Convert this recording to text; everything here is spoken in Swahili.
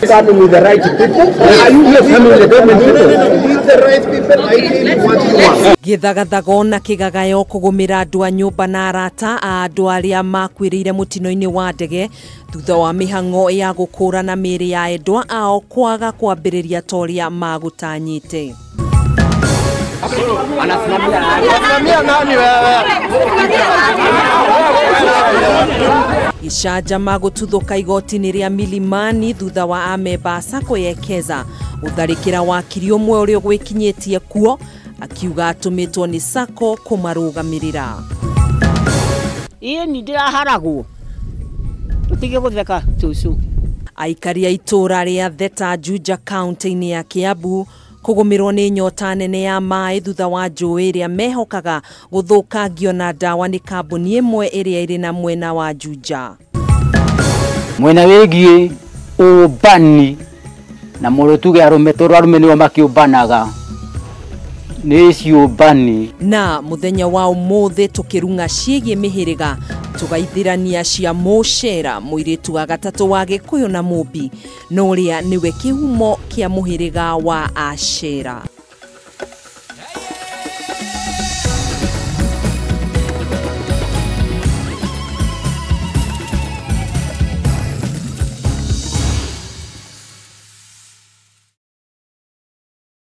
Starting with the right people. Are you here coming with the government people? With the right people, I tell you what you want. Githagathago na kigagayo kugumira andu a nyumba na arata a andu aria makwirire mutino-ini wa ndege thutha wa mihango ya gukurana miri ya endwa ao kwaga kwambiriria toria magutanyite. Ishanja magututhuka igoti-ini ria Milimani thutha wa amemba SACCO yekeza utharikira wakiri umwe uria gwikinyitie kuo akiuga atumitwo ni SACCO kumarugamirira. Iye ni ndiraharagwo utige gutheka tucu. Aikari a itura ria Theta Juja county-ini ya Kiambu kugumirwo ni nyota nene ya mai thutha wa njũĩ iria mehokaga guthũkangio na ndawa ni kambuni imwe iria iri na mwena wa Juja. Mwena wigie ubani na murutuge arume ni makiubanaga ni ciubani na muthenya wa umuthi tukirunga ciĩgie mihiriga tugaithirania cia Mũcera muiritu wa gatatu wa Gikuyu na Mũmbi no ria niwe kihumo kia muhiriga wa Acera.